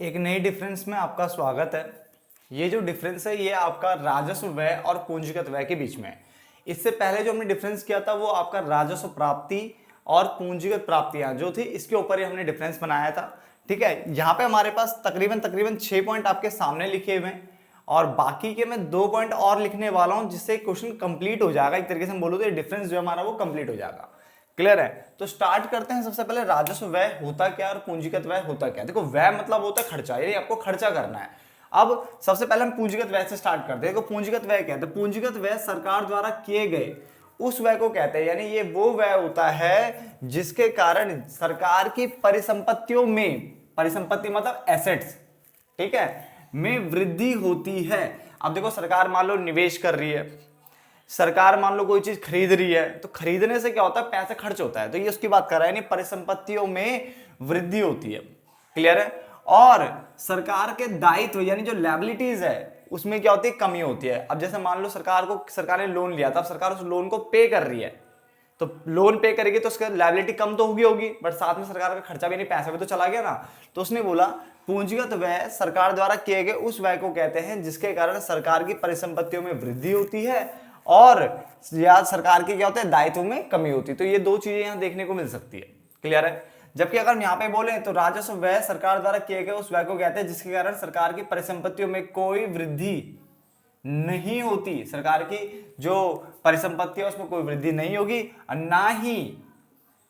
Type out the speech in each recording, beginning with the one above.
एक नई डिफरेंस में आपका स्वागत है। ये जो डिफरेंस है ये आपका राजस्व व्यय और पूंजीगत व्यय के बीच में है। इससे पहले जो हमने डिफरेंस किया था वो आपका राजस्व प्राप्ति और पूंजीगत प्राप्तियां जो थी इसके ऊपर ही हमने डिफरेंस बनाया था। ठीक है, यहाँ पे हमारे पास तकरीबन तकरीबन 6 पॉइंट आपके सामने लिखे हुए हैं और बाकी के मैं 2 पॉइंट और लिखने वाला हूँ जिससे क्वेश्चन कंप्लीट हो जाएगा। एक तरीके से हम बोलो तो ये डिफरेंस जो हमारा वो कंप्लीट हो जाएगा। क्लियर है? तो स्टार्ट करते हैं। सबसे पहले राजस्व व्यय होता क्या और पूंजीगत व्यय होता क्या। देखो, व्यय मतलब होता है खर्चा, यानी आपको खर्चा करना है। अब सबसे पहले हम पूंजीगत व्यय से स्टार्ट करते हैं। देखो, पूंजीगत व्यय क्या है? तो पूंजीगत व्यय सरकार द्वारा किए गए उस व्यय को कहते हैं, यानी ये वो व्यय होता है जिसके कारण सरकार की परिसंपत्तियों में, परिसंपत्ति मतलब एसेट्स, ठीक है, में वृद्धि होती है। अब देखो, सरकार मान लो निवेश कर रही है, सरकार मान लो कोई चीज खरीद रही है, तो खरीदने से क्या होता है? पैसे खर्च होता है। तो ये उसकी बात कर रहा है, यानी परिसंपत्तियों में वृद्धि होती है। क्लियर है? और सरकार के दायित्व यानी जो लायबिलिटीज है उसमें क्या होती है? कमी होती है। अब जैसे मान लो सरकार ने लोन लिया था, अब सरकार उस लोन को पे कर रही है, तो लोन पे करेगी तो उसका लायबिलिटी कम तो होगी बट साथ में सरकार का खर्चा भी नहीं, पैसा भी तो चला गया ना। तो उसने बोला पूंजीगत व्यय सरकार द्वारा किए गए उस व्यय को कहते हैं जिसके कारण सरकार की परिसंपत्तियों में वृद्धि होती है और या सरकार की क्या होता है? दायित्व में कमी होती है। तो ये दो चीजें यहां देखने को मिल सकती है। क्लियर है? जबकि अगर हम यहाँ पे बोले तो राजस्व व्यय सरकार द्वारा किए गए उस व्यय को कहते हैं जिसके कारण सरकार की परिसंपत्तियों में कोई वृद्धि नहीं होती। सरकार की जो परिसंपत्ति है उसमें कोई वृद्धि नहीं होगी और ना ही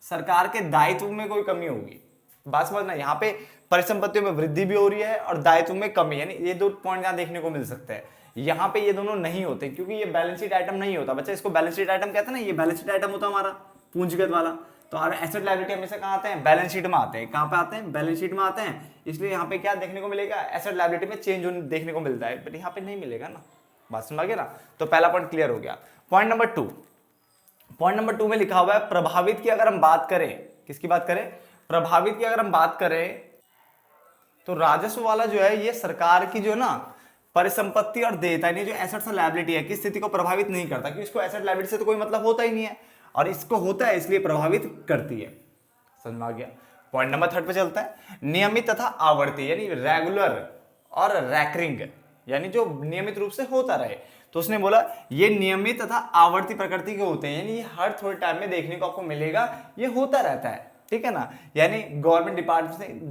सरकार के दायित्व में कोई कमी होगी। बात समझना, यहाँ पे परिसंपत्तियों में वृद्धि भी हो रही है और दायित्व में कमी, यानी ये दो पॉइंट यहाँ देखने को मिल सकते हैं। यहाँ पे ये दोनों नहीं होते क्योंकि ये बैलेंस शीट आइटम नहीं होता। बच्चा, इसको बैलेंस शीट आइटम कहते हैं ना, ये बैलेंस शीट आइटम होता है हमारा पूंजीगत वाला। तो और एसेट लायबिलिटी हमेशा कहाँ आते हैं? बैलेंस शीट में आते हैं। कहाँ पे आते हैं? बैलेंस शीट में आते हैं। इसलिए यहाँ पे क्या देखने को मिलेगा? एसेट लायबिलिटी में चेंज देखने को मिलता है, बट यहाँ पे नहीं मिलेगा ना। बात समझ गया ना? तो पहला पॉइंट क्लियर हो गया। पॉइंट नंबर 2, पॉइंट नंबर 2 में लिखा हुआ है प्रभावित की अगर हम बात करें, किसकी बात करें? प्रभावित की अगर हम बात करें तो राजस्व वाला जो है ये सरकार की जो ना परिसंपत्ति और देयता, यानी जो एसेट्स और लायबिलिटी है की स्थिति को प्रभावित नहीं करता क्योंकि इसको एसेट लायबिलिटी से तो कोई मतलब होता ही नहीं है और इसको होता है इसलिए प्रभावित करती है। समझ में आ गया? पॉइंट नंबर 3 पे चलते हैं। नियमित तथा आवर्ती, यानी रेगुलर और रैकरिंग, यानी जो नियमित रूप से होता रहे। तो उसने बोला ये नियमित तथा आवर्ती प्रकृति के होते हैं, यानी ये हर थोड़े टाइम में देखने को आपको मिलेगा, ये होता रहता है। ठीक है ना? यानी गवर्नमेंट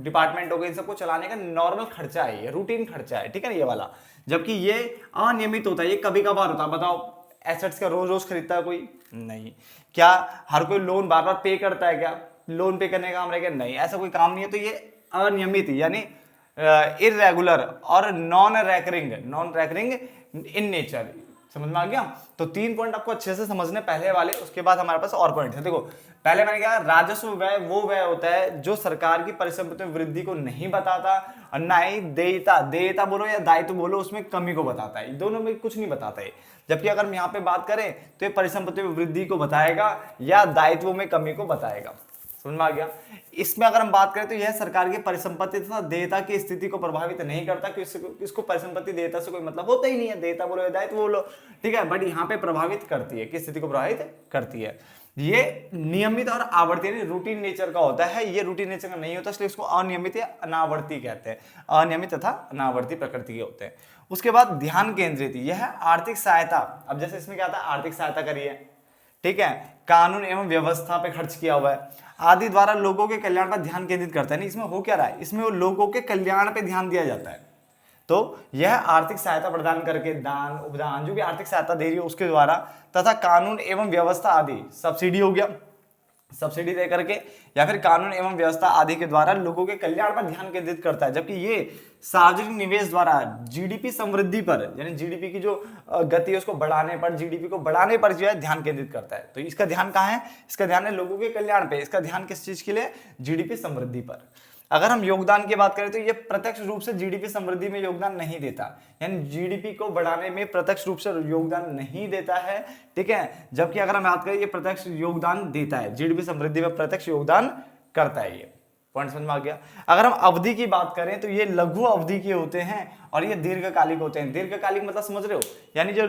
डिपार्टमेंट हो गए, इन सबको चलाने का नॉर्मल खर्चा है, ये रूटीन खर्चा है। ठीक है ना, ये वाला। जबकि ये अनियमित होता है, ये कभी कभार होता है। बताओ, एसेट्स का रोज रोज खरीदता है कोई? नहीं। क्या हर कोई लोन बार बार पे करता है? क्या लोन पे करने का काम रहेगा? नहीं, ऐसा कोई काम नहीं है। तो ये अनियमित यानी इरेगुलर और नॉन रैकरिंग इन नेचर। समझ में आ गया? तो 3 पॉइंट आपको अच्छे से समझने पहले वाले, उसके बाद हमारे पास और पॉइंट है। देखो, पहले मैंने कहा राजस्व व्यय वो व्यय होता है जो सरकार की परिसंपत्ति में वृद्धि को नहीं बताता और ना ही देयता बोलो या दायित्व बोलो उसमें कमी को बताता है। दोनों में कुछ नहीं बताता है। जबकि अगर हम यहाँ पे बात करें तो ये परिसंपत्ति में वृद्धि को बताएगा या दायित्वों में कमी को बताएगा। समझ में आ गया? इसमें अगर हम बात करें तो यह सरकार की परिसंपत्ति तथा देयता की स्थिति को प्रभावित नहीं करता क्योंकि इसको परिसंपत्ति देयता से कोई मतलब होता ही नहीं है। देयता बोलो या दायित्व बोलो, ठीक है, बट यहाँ पे प्रभावित करती है, किस स्थिति को प्रभावित करती है? ये नियमित और आवर्ती यानी रूटीन नेचर का होता है। ये रूटीन नेचर का नहीं होता इसलिए इसको अनियमित या अनावर्ती कहते हैं। अनियमित तथा अनावर्ती प्रकृति के होते हैं। उसके बाद ध्यान केंद्रित, यह आर्थिक सहायता। अब जैसे इसमें क्या था? आर्थिक सहायता करी है, ठीक है, कानून एवं व्यवस्था पे खर्च किया हुआ है आदि द्वारा लोगों के कल्याण पर ध्यान केंद्रित करता है। नहीं, इसमें हो क्या रहा है? इसमें वो लोगों के कल्याण पे ध्यान दिया जाता है। तो यह आर्थिक सहायता प्रदान करके दान उपदान जो भी आर्थिक सहायता दे रही है उसके द्वारा तथा कानून एवं व्यवस्था आदि, सब्सिडी हो गया, सब्सिडी दे करके या फिर कानून एवं व्यवस्था आदि के द्वारा लोगों के कल्याण पर ध्यान केंद्रित करता है। जबकि ये सार्वजनिक निवेश द्वारा जीडीपी समृद्धि पर, यानी जीडीपी की जो गति है उसको बढ़ाने पर, जीडीपी को बढ़ाने पर जो है ध्यान केंद्रित करता है। तो इसका ध्यान कहाँ है? इसका ध्यान है लोगों के कल्याण पे। इसका ध्यान किस चीज के लिए? जीडीपी समृद्धि पर। अगर हम योगदान की बात करें तो ये प्रत्यक्ष रूप से जीडीपी समृद्धि में योगदान नहीं देता, यानी जीडीपी को बढ़ाने में प्रत्यक्ष रूप से योगदान नहीं देता है। ठीक है, जबकि अगर हम बात करें ये प्रत्यक्ष योगदान देता है, जीडीपी समृद्धि में प्रत्यक्ष योगदान करता है। ये पॉइंट समझ में आ गया? अगर हम अवधि की बात करें तो ये लघु अवधि के होते हैं और ये दीर्घकालिक होते हैं। दीर्घकालिक मतलब समझ रहे हो? यानी जो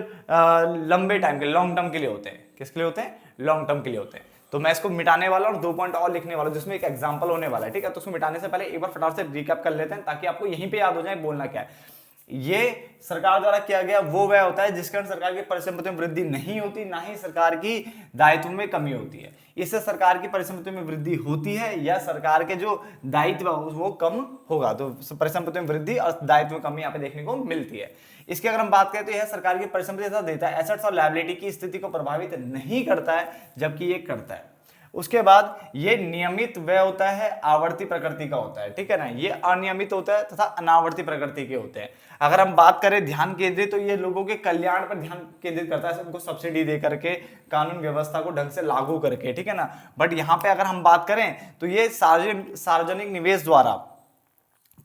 लंबे टाइम के, लॉन्ग टर्म के लिए होते हैं। किसके लिए होते हैं? लॉन्ग टर्म के लिए होते हैं। तो मैं इसको मिटाने वाला हूँ, 2 पॉइंट और लिखने वाला हूँ जिसमें एक एग्जांपल होने वाला है, ठीक है। तो उसको मिटाने से पहले एक बार फटाफट से रिकैप कर लेते हैं ताकि आपको यहीं पे याद हो जाए बोलना क्या है। ये सरकार द्वारा किया गया वो व्यय होता है जिसके कारण सरकार की परिसंपत्ति में वृद्धि नहीं होती, ना ही सरकार की दायित्व में कमी होती है। इससे सरकार की परिसंपत्ति में वृद्धि होती है या सरकार के जो दायित्व है वो कम होगा, तो परिसंपत्ति में वृद्धि और दायित्व में कमी यहाँ पे देखने को मिलती है। इसकी अगर हम बात करें तो यह सरकार की परिसंपत्ति तथा देता है, एसेट्स और लायबिलिटी की स्थिति को प्रभावित नहीं करता है, जबकि ये करता है। उसके बाद ये नियमित व्यय होता है, आवर्ती प्रकृति का होता है, ठीक है ना। ये अनियमित होता है तथा अनावर्ती प्रकृति के होते हैं। अगर हम बात करें ध्यान केंद्रित, तो ये लोगों के कल्याण पर ध्यान केंद्रित करता है, उनको सब्सिडी दे करके, कानून व्यवस्था को ढंग से लागू करके, ठीक है ना। बट यहाँ पे अगर हम बात करें तो ये सार्वजनिक निवेश द्वारा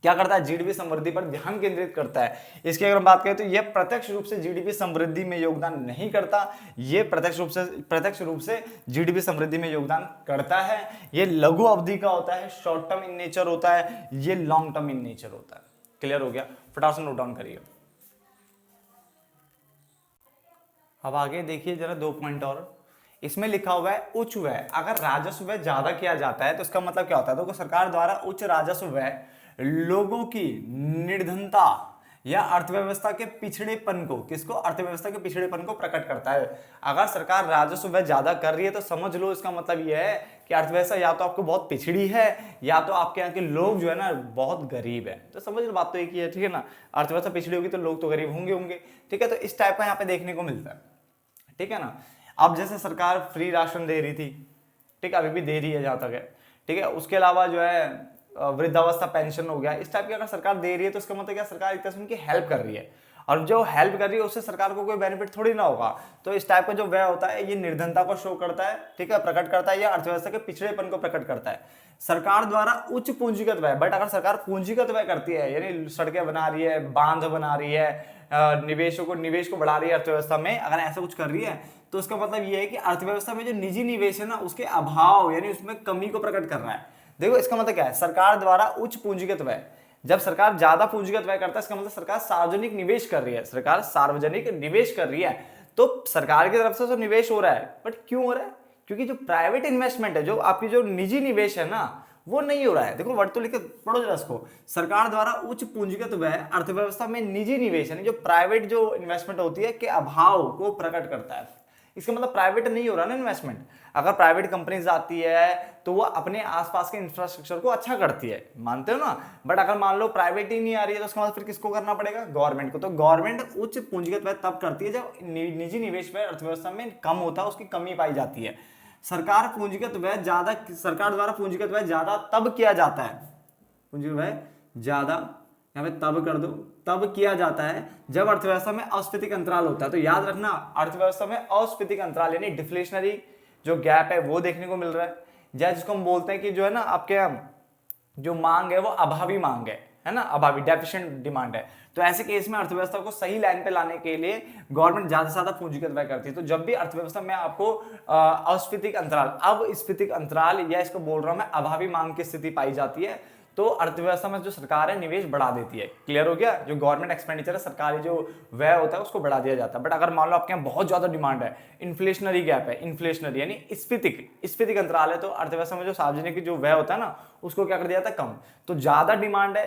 क्या करता है, जीडीपी समृद्धि पर ध्यान केंद्रित करता है। इसकी अगर हम बात करें तो यह प्रत्यक्ष रूप से जीडीपी समृद्धि में योगदान नहीं करता, ये प्रत्यक्ष रूप से जीडीपी समृद्धि में योगदान करता है। ये लघु अवधि का होता है, शॉर्ट टर्म इन नेचर होता है, ये लॉन्ग टर्म इन नेचर होता है। क्लियर हो गया, फटाफट से नोट डाउन करिए। अब आगे देखिए जरा 2 पॉइंट और, इसमें लिखा हुआ है उच्च व्यय। अगर राजस्व व्यय ज्यादा किया जाता है तो इसका मतलब क्या होता है, तो सरकार द्वारा उच्च राजस्व व्यय लोगों की निर्धनता या अर्थव्यवस्था के पिछड़ेपन को, किसको, अर्थव्यवस्था के पिछड़ेपन को प्रकट करता है। अगर सरकार राजस्व व्यय ज्यादा कर रही है तो समझ लो इसका मतलब यह है कि अर्थव्यवस्था या तो आपको बहुत पिछड़ी है या तो आपके यहाँ के लोग जो है ना बहुत गरीब है। तो समझ लो बात तो एक ही है, ठीक है ना। अर्थव्यवस्था पिछड़ी होगी तो लोग तो गरीब होंगे, ठीक है। तो इस टाइप का यहाँ पे देखने को मिलता है, ठीक है ना। अब जैसे सरकार फ्री राशन दे रही थी, ठीक है, अभी भी दे रही है जहां तक है, ठीक है। उसके अलावा जो है वृद्धावस्था पेंशन हो गया, इस टाइप की अगर सरकार दे रही है तो इसका मतलब क्या, सरकार एक तरह से उनकी हेल्प कर रही है, और जो हेल्प कर रही है उससे सरकार को कोई बेनिफिट थोड़ी ना होगा। तो इस टाइप का जो व्यय होता है ये निर्धनता को शो करता है, ठीक है, प्रकट करता है, या अर्थव्यवस्था के पिछड़ेपन को प्रकट करता है। सरकार द्वारा उच्च पूंजीगत व्यय, बट अगर सरकार पूंजीगत व्यय करती है, यानी सड़कें बना रही है, बांध बना रही है, निवेश को बढ़ा रही है अर्थव्यवस्था में, अगर ऐसा कुछ कर रही है तो उसका मतलब ये है कि अर्थव्यवस्था में जो निजी निवेश है ना उसके अभाव यानी उसमें कमी को प्रकट कर रहा है। देखो इसका मतलब क्या है, सरकार द्वारा उच्च पूंजीगत व्यय, जब सरकार ज्यादा पूंजीगत व्यय करता है इसका मतलब सरकार सार्वजनिक निवेश कर रही है, सरकार सार्वजनिक निवेश कर रही है। तो सरकार की तरफ से तो निवेश हो रहा है, बट क्यों हो रहा है, क्योंकि जो प्राइवेट इन्वेस्टमेंट है, जो आपकी जो निजी निवेश है ना वो नहीं हो रहा है। देखो वर्ड तो लिखे पढ़ो जरा इसको, सरकार द्वारा उच्च पूंजीगत व्यय अर्थव्यवस्था में निजी निवेश यानी जो प्राइवेट जो इन्वेस्टमेंट होती है के अभाव को प्रकट करता है। इसका मतलब प्राइवेट नहीं हो रहा ना इन्वेस्टमेंट। अगर प्राइवेट कंपनीज आती है तो वो अपने आसपास के इंफ्रास्ट्रक्चर को अच्छा करती है, मानते हो ना। बट अगर मान लो प्राइवेट ही नहीं आ रही है तो उसका मतलब फिर किसको करना पड़ेगा, गवर्नमेंट को। तो गवर्नमेंट उच्च पूंजीगत व्यय तब करती है जब निजी निवेश व्यय अर्थव्यवस्था में कम होता है, उसकी कमी पाई जाती है। सरकार द्वारा पूंजीगत व्यय ज्यादा तब किया जाता है, पूंजीगत व्यय ज्यादा यहाँ पे तब कर दो, तब किया जाता है जब अर्थव्यवस्था में अस्फीतिक अंतराल होता है। तो याद रखना अर्थव्यवस्था में अस्फीतिक अंतराल यानी डिफ्लेशनरी जो गैप है वो देखने को मिल रहा है, या जिसको हम बोलते हैं कि जो है ना आपके जो मांग है वो अभावी मांग है ना, अभावी डेफिशिएंट डिमांड है। तो ऐसे केस में अर्थव्यवस्था को सही लाइन पे लाने के लिए गवर्नमेंट ज्यादा से ज्यादा पूंजीगत व्यय करती है। तो जब भी अर्थव्यवस्था में आपको अस्फीतिक अंतराल, अब स्फीतिक अंतराल या इसको बोल रहा हूं मैं अभावी मांग की स्थिति पाई जाती है तो अर्थव्यवस्था में जो सरकार है निवेश बढ़ा देती है। क्लियर हो गया, जो गवर्नमेंट एक्सपेंडिचर है, सरकारी जो व्यय होता है उसको बढ़ा दिया जाता है। बट अगर मान लो आपके यहाँ बहुत ज्यादा डिमांड है, इन्फ्लेशनरी गैप है, इन्फ्लेशनरी यानी स्फीतिक अंतराल है, तो अर्थव्यवस्था में जो सार्वजनिक जो व्यय होता है ना उसको क्या कर दिया जाता है, कम। तो ज्यादा डिमांड है,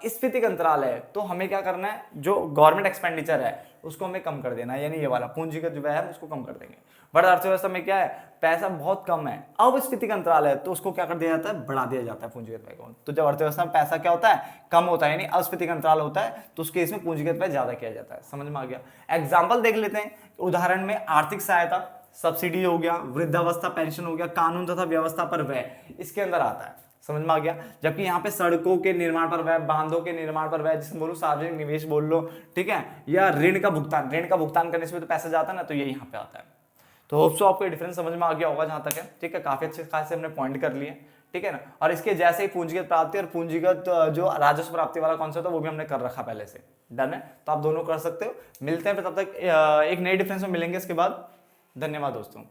स्फीतिक अंतराल है, तो हमें क्या करना है, जो गवर्नमेंट एक्सपेंडिचर है उसको हमें कम कर देना है, यानी ये वाला पूंजीगत जो व्यय है उसको कम कर देंगे। बट अर्थव्यवस्था में क्या है, पैसा बहुत कम है, अब स्फीतिक अंतराल है तो उसको क्या कर दिया जाता है, बढ़ा दिया जाता है पूंजीगत व्यय को। तो जब अर्थव्यवस्था में पैसा क्या होता है, कम होता है, यानी अस्फीतिक अंतराल होता है, तो उस केस में पूंजीगत व्यय ज्यादा किया जाता है। समझ में आ गया। एग्जाम्पल देख लेते हैं, उदाहरण में आर्थिक सहायता, सब्सिडी हो गया, वृद्धावस्था पेंशन हो गया, कानून तथा व्यवस्था पर व्यय इसके अंदर आता है। समझ में आ गया। जबकि यहाँ पे सड़कों के निर्माण पर व्यय, बांधों के निर्माण पर व्यय, जिसमें बोलो सार्वजनिक निवेश बोल लो, ठीक है, या ऋण का भुगतान करने से तो पैसा जाता है ना, तो ये यहाँ पे आता है। तो होप सो आपको डिफरेंस समझ में आ गया होगा जहां तक है, ठीक है। काफी अच्छे खासे हमने पॉइंट कर लिए, ठीक है ना। और इसके जैसे ही पूंजीगत प्राप्ति और पूंजीगत जो राजस्व प्राप्ति वाला कॉन्सेप्ट है वो भी हमने कर रखा पहले से, डन है। तो आप दोनों कर सकते हो। मिलते हैं फिर, तब तक एक नए डिफरेंस में मिलेंगे इसके बाद। धन्यवाद दोस्तों।